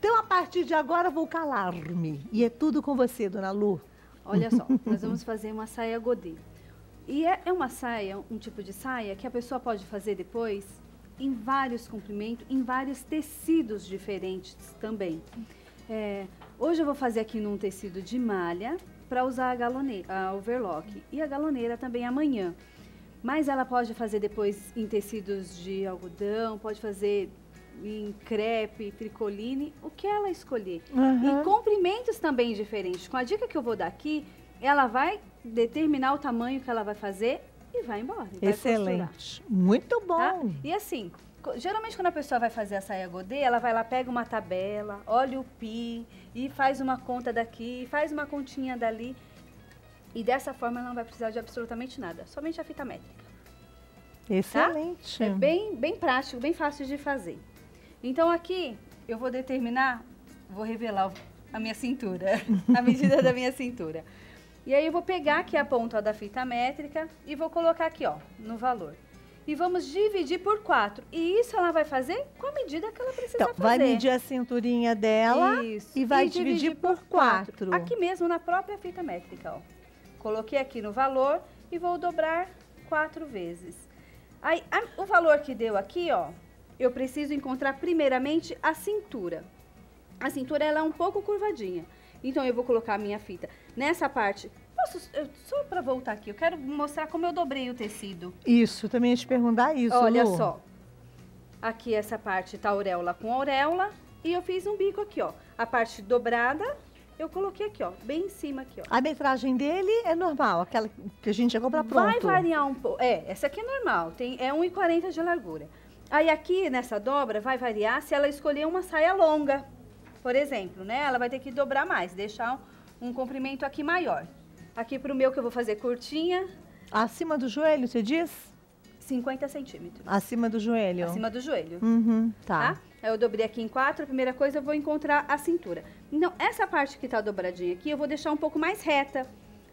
Então, a partir de agora, vou calar-me. E é tudo com você, dona Lu. Olha só, nós vamos fazer uma saia godê. E é uma saia, um tipo de saia que a pessoa pode fazer depois em vários comprimentos, em vários tecidos diferentes também. Hoje eu vou fazer aqui num tecido de malha para usar a overlock. E a galoneira também amanhã. Mas ela pode fazer depois em tecidos de algodão, pode fazer em crepe, tricoline, o que ela escolher. E comprimentos também diferentes. Com a dica que eu vou dar aqui, ela vai determinar o tamanho que ela vai fazer e vai embora. Excelente. Muito bom. Tá? E assim, geralmente quando a pessoa vai fazer a saia godê, ela vai lá, pega uma tabela, olha o pi e faz uma conta daqui, faz uma continha dali. E dessa forma ela não vai precisar de absolutamente nada, somente a fita métrica. Excelente. Tá? É bem prático, bem fácil de fazer. Então aqui eu vou determinar, vou revelar a minha cintura, a medida da minha cintura. E aí eu vou pegar aqui a ponta da fita métrica e vou colocar aqui, ó, no valor. E vamos dividir por 4. E isso ela vai fazer com a medida que ela precisa fazer. Vai medir a cinturinha dela e vai dividir por 4. Aqui mesmo na própria fita métrica, ó. Coloquei aqui no valor e vou dobrar 4 vezes. Aí, o valor que deu aqui, ó, eu preciso encontrar primeiramente a cintura. A cintura, ela é um pouco curvadinha. Então, eu vou colocar a minha fita nessa parte. Só para voltar aqui, eu quero mostrar como eu dobrei o tecido. Isso, também ia te perguntar isso, Olha Lu. só. Aqui essa parte tá auréola com auréola e eu fiz um bico aqui, ó. A parte dobrada, eu coloquei aqui, ó, bem em cima aqui, ó. A metragem dele é normal, aquela que a gente já compra pronto. Vai variar um pouco. Essa aqui é normal, é 1,40 de largura. Aí aqui nessa dobra vai variar se ela escolher uma saia longa, por exemplo, né? Ela vai ter que dobrar mais, deixar um comprimento aqui maior. Aqui pro meu que eu vou fazer curtinha. Acima do joelho, você diz? 50 centímetros. Acima do joelho. Acima do joelho. Tá. Aí eu dobrei aqui em 4, a primeira coisa eu vou encontrar a cintura. Então, essa parte que tá dobradinha aqui, eu vou deixar um pouco mais reta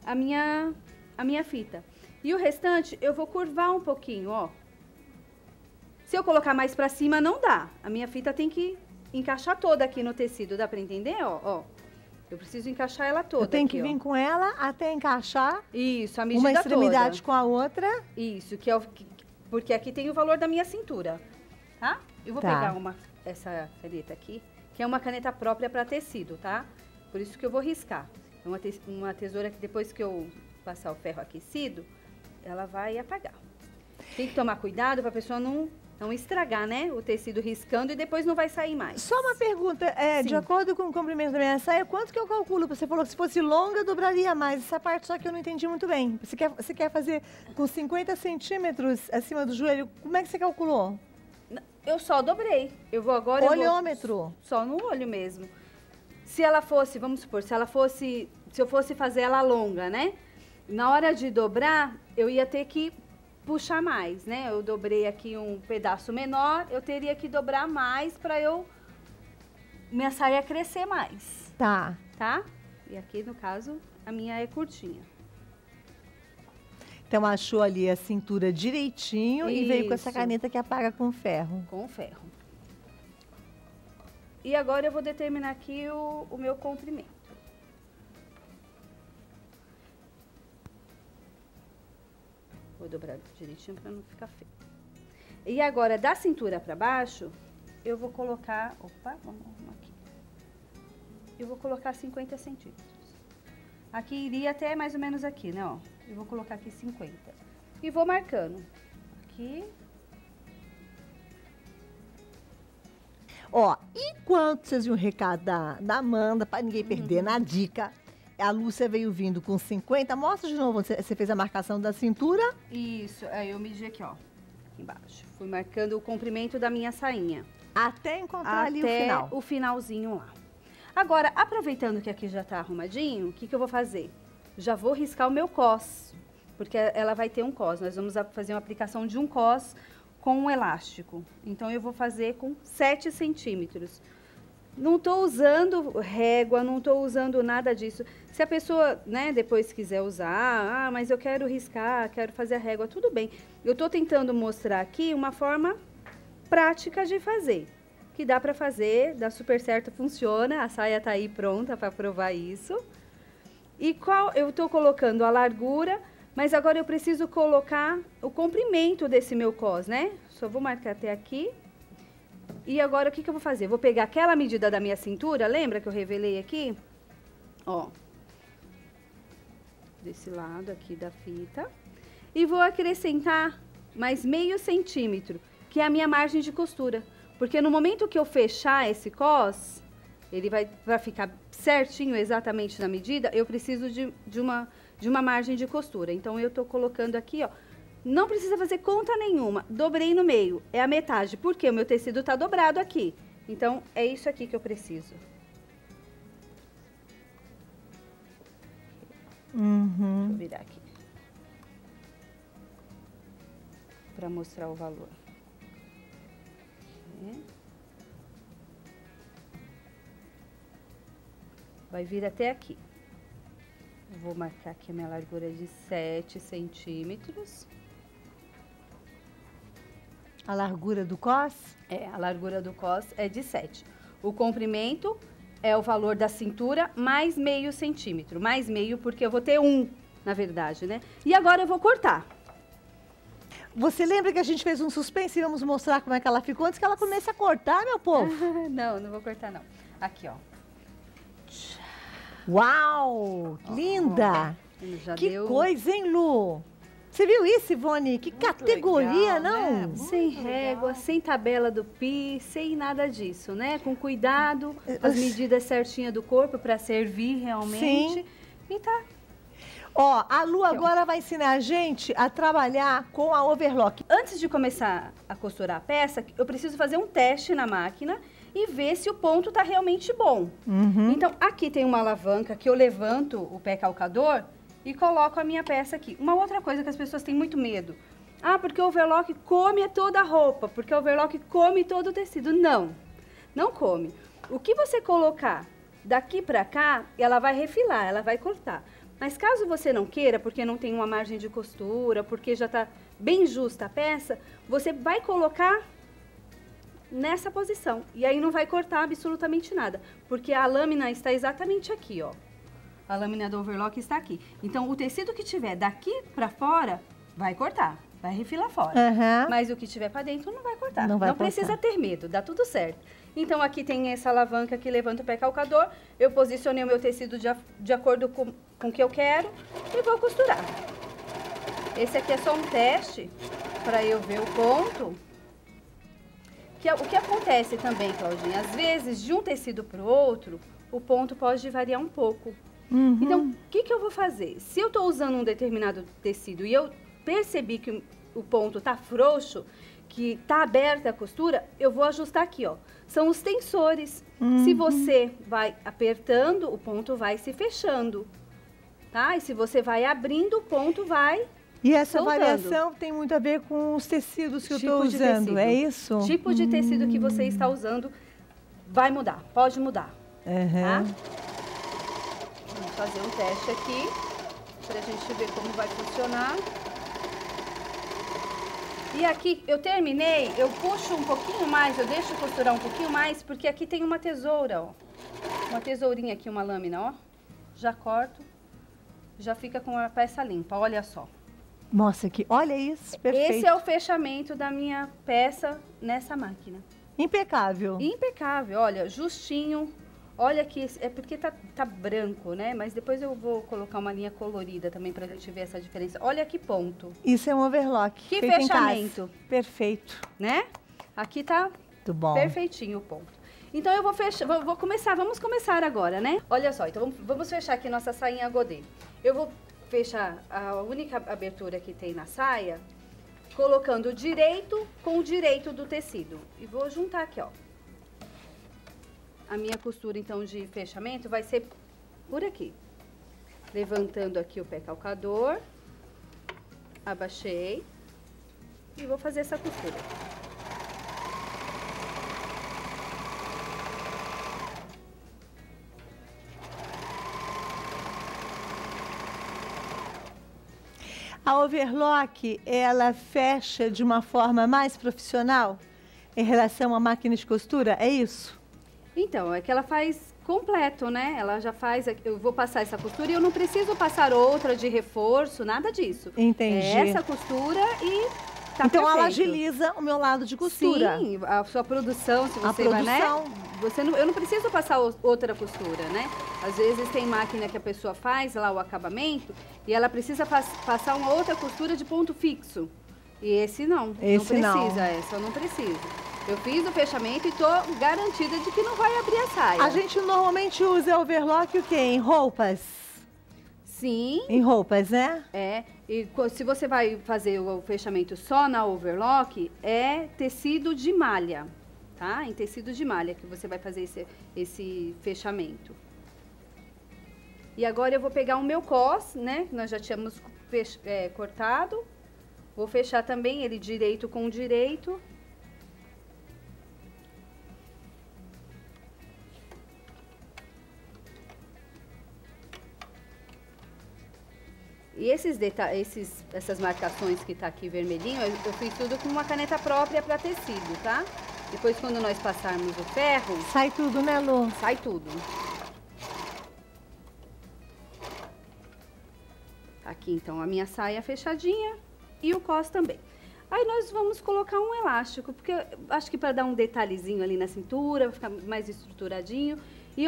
a minha fita. E o restante, eu vou curvar um pouquinho, ó. Se eu colocar mais pra cima, não dá. A minha fita tem que encaixar toda aqui no tecido, dá pra entender, ó? Eu preciso encaixar ela toda. Eu tenho aqui, que vir ó. com ela até encaixar. Isso, a medida uma extremidade toda. com a outra. Isso, porque aqui tem o valor da minha cintura, tá? Eu vou pegar essa caneta aqui, que é uma caneta própria para tecido, tá? Por isso que eu vou riscar. É uma tesoura que depois que eu passar o ferro aquecido, ela vai apagar. Tem que tomar cuidado para a pessoa não estragar, né? O tecido riscando e depois não vai sair mais. Só uma pergunta, de acordo com o comprimento da minha saia, quanto que eu calculo? Você falou que se fosse longa, eu dobraria mais. Essa parte só que eu não entendi muito bem. Você quer fazer com 50 centímetros acima do joelho? Como é que você calculou? Eu só dobrei. Eu vou agora... Olhômetro? Só no olho mesmo. Se ela fosse, vamos supor, se eu fosse fazer ela longa, né? Na hora de dobrar, eu ia ter que puxar mais, né? Eu dobrei aqui um pedaço menor, eu teria que dobrar mais para minha saia crescer mais. Tá. Tá? E aqui, no caso, a minha é curtinha. Então, achou ali a cintura direitinho e veio com essa Isso. caneta que apaga com ferro. Com ferro. E agora eu vou determinar aqui o meu comprimento. Vou dobrar direitinho para não ficar feio. E agora, da cintura para baixo, eu vou colocar... Opa, vamos arrumar aqui. Eu vou colocar 50 centímetros. Aqui iria até mais ou menos aqui, né, ó. Eu vou colocar aqui 50. E vou marcando. Aqui. Ó, enquanto vocês viram o recado da Amanda, para ninguém perder na dica, a Lúcia veio vindo com 50. Mostra de novo, você fez a marcação da cintura. Isso, aí eu medi aqui, ó, aqui embaixo. Fui marcando o comprimento da minha sainha. Até encontrar ali o Até final. o finalzinho lá. Agora, aproveitando que aqui já tá arrumadinho, o que eu vou fazer? Já vou riscar o meu cos, porque ela vai ter um cos. Nós vamos fazer uma aplicação de um cos com um elástico. Então, eu vou fazer com 7 centímetros. Não estou usando régua, não estou usando nada disso. Se a pessoa, né, depois quiser usar, mas eu quero riscar, quero fazer a régua, tudo bem. Eu estou tentando mostrar aqui uma forma prática de fazer, que dá pra fazer, dá super certo, funciona. A saia tá aí pronta pra provar isso. E eu tô colocando a largura, mas agora eu preciso colocar o comprimento desse meu cos, né? Só vou marcar até aqui. E agora o que eu vou fazer? Vou pegar aquela medida da minha cintura, lembra que eu revelei aqui? Ó. Desse lado aqui da fita. E vou acrescentar mais meio centímetro, que é a minha margem de costura. Porque no momento que eu fechar esse cos, ele vai ficar certinho, exatamente na medida, eu preciso de uma margem de costura. Então, eu tô colocando aqui, ó, não precisa fazer conta nenhuma, dobrei no meio, é a metade, porque o meu tecido tá dobrado aqui. Então, é isso aqui que eu preciso. Deixa eu virar aqui. Pra mostrar o valor. Vai vir até aqui. Eu vou marcar aqui a minha largura de 7 centímetros. A largura do cos? É, a largura do cos é de 7. O comprimento é o valor da cintura mais meio centímetro. Mais meio porque eu vou ter 1, na verdade, né? E agora eu vou cortar. Você lembra que a gente fez um suspense e vamos mostrar como é que ela ficou antes que ela comece a cortar, meu povo? Não, não vou cortar, não. Aqui, ó. Uau! Linda! Já que deu... coisa, hein, Lu? Você viu isso, Ivone? Que Muito categoria, legal, não? né? Sem régua, sem tabela do pi, sem nada disso, né? Com cuidado, as medidas certinhas do corpo para servir realmente. Sim. E tá. Ó, a Lu agora vai ensinar a gente a trabalhar com a overlock. Antes de começar a costurar a peça, eu preciso fazer um teste na máquina e ver se o ponto tá realmente bom. Então, aqui tem uma alavanca que eu levanto o pé calcador e coloco a minha peça aqui. Uma outra coisa que as pessoas têm muito medo. Ah, porque o overlock come toda a roupa, porque o overlock come todo o tecido. Não, não come. O que você colocar daqui pra cá, ela vai refilar, ela vai cortar. Mas caso você não queira, porque não tem uma margem de costura, porque já tá bem justa a peça, você vai colocar nessa posição. E aí não vai cortar absolutamente nada, porque a lâmina está exatamente aqui, ó. A lâmina do overlock está aqui. Então, o tecido que tiver daqui pra fora, vai cortar, vai refilar fora. Mas o que tiver pra dentro não vai cortar. Não vai cortar. Precisa ter medo, dá tudo certo. Então, aqui tem essa alavanca que levanta o pé calcador. Eu posicionei o meu tecido de acordo com o que eu quero e vou costurar. Esse aqui é só um teste para eu ver o ponto. O que acontece também, Claudinha, às vezes, de um tecido para o outro, o ponto pode variar um pouco. Então, o que eu vou fazer? Se eu estou usando um determinado tecido e eu percebi que o ponto está frouxo, que está aberta a costura, eu vou ajustar aqui, ó. São os tensores. Se você vai apertando, o ponto vai se fechando, tá? E se você vai abrindo, o ponto vai E essa soltando. variação tem muito a ver com os tecidos que eu estou de usando, tecido. é isso? Tipo de tecido que você está usando vai mudar, pode mudar, tá? Vamos fazer um teste aqui, pra gente ver como vai funcionar. E aqui, eu terminei, eu puxo um pouquinho mais, eu deixo costurar um pouquinho mais, porque aqui tem uma tesoura, ó. Uma tesourinha aqui, uma lâmina, ó. Já corto, já fica com a peça limpa, olha só. Mostra aqui, olha isso, perfeito. Esse é o fechamento da minha peça nessa máquina. Impecável. Impecável, olha, justinho. Olha aqui, é porque tá branco, né? Mas depois eu vou colocar uma linha colorida também pra gente ver essa diferença. Olha que ponto. Isso é um overlock. Que feito fechamento. Em casa. Perfeito. Né? Aqui tá Muito bom. perfeitinho o ponto. Então eu vou fechar, vamos começar agora, né? Olha só, então vamos fechar aqui nossa sainha godê. Eu vou fechar a única abertura que tem na saia, colocando o direito com o direito do tecido. E vou juntar aqui, ó. A minha costura, então, de fechamento vai ser por aqui. Levantando aqui o pé calcador, abaixei e vou fazer essa costura. A overlock, ela fecha de uma forma mais profissional? em relação à máquina de costura, é isso? Então, é que ela faz completo, né? Ela já faz, eu vou passar essa costura e eu não preciso passar outra de reforço, nada disso. Entendi. É essa costura e tá então perfeito. ela agiliza o meu lado de costura. Sim, a sua produção, se você vai, né? Eu não preciso passar outra costura, né? Às vezes tem máquina que a pessoa faz lá o acabamento e ela precisa passar uma outra costura de ponto fixo. E esse não, não precisa, essa eu não preciso. Eu fiz o fechamento e tô garantida de que não vai abrir a saia. A gente normalmente usa overlock o quê? Em roupas? Sim. Em roupas, né? É. E se você vai fazer o fechamento só na overlock, é tecido de malha, tá? Em tecido de malha que você vai fazer esse fechamento. E agora eu vou pegar o meu cos, né? Que nós já tínhamos cortado. Vou fechar também ele direito com direito. E essas marcações que tá aqui vermelhinho, eu fiz tudo com uma caneta própria para tecido, tá? Depois, quando nós passarmos o ferro... Sai tudo, né, Lu? Sai tudo. Aqui, então, a minha saia fechadinha e o cos também. Aí, nós vamos colocar um elástico, porque acho que para dar um detalhezinho ali na cintura, vai ficar mais estruturadinho.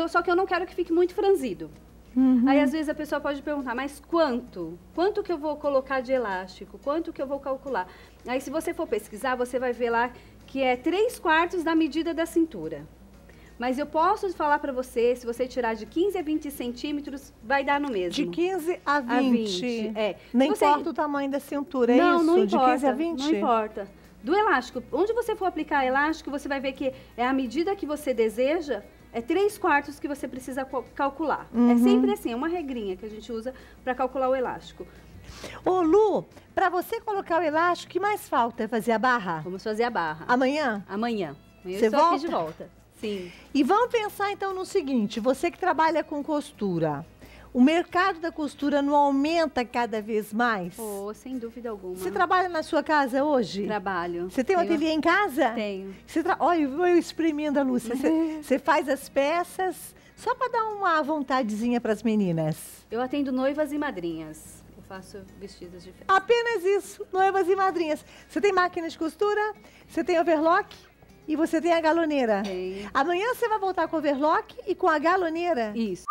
Só que eu não quero que fique muito franzido. Uhum. Aí, às vezes, a pessoa pode perguntar, mas quanto? Quanto que eu vou colocar de elástico? Quanto que eu vou calcular? Aí, se você for pesquisar, você vai ver lá que é 3/4 da medida da cintura. Mas eu posso falar para você, se você tirar de 15 a 20 centímetros, vai dar no mesmo. De 15 a 20. É. Não importa o tamanho da cintura, é isso? Não importa. De 15 a 20? Não importa. Do elástico, onde você for aplicar elástico, você vai ver que é a medida que você deseja, é 3/4 que você precisa calcular. Uhum. É sempre assim, é uma regrinha que a gente usa para calcular o elástico. Ô, Lu, para você colocar o elástico, o que mais falta é fazer a barra? Vamos fazer a barra. Amanhã? Amanhã. Eu Você estou volta? aqui de volta. Sim. E vamos pensar então no seguinte, você que trabalha com costura, o mercado da costura não aumenta cada vez mais? Oh, sem dúvida alguma. Você trabalha na sua casa hoje? Trabalho. Você tem um ateliê em casa? Tenho. Olha, eu exprimindo a Lúcia. Você faz as peças só para dar uma vontadezinha para as meninas? Eu atendo noivas e madrinhas. Eu faço vestidos de festa. Apenas isso, noivas e madrinhas. Você tem máquina de costura? Você tem overlock? E você tem a galoneira? Tenho. Amanhã você vai voltar com o overlock e com a galoneira? Isso.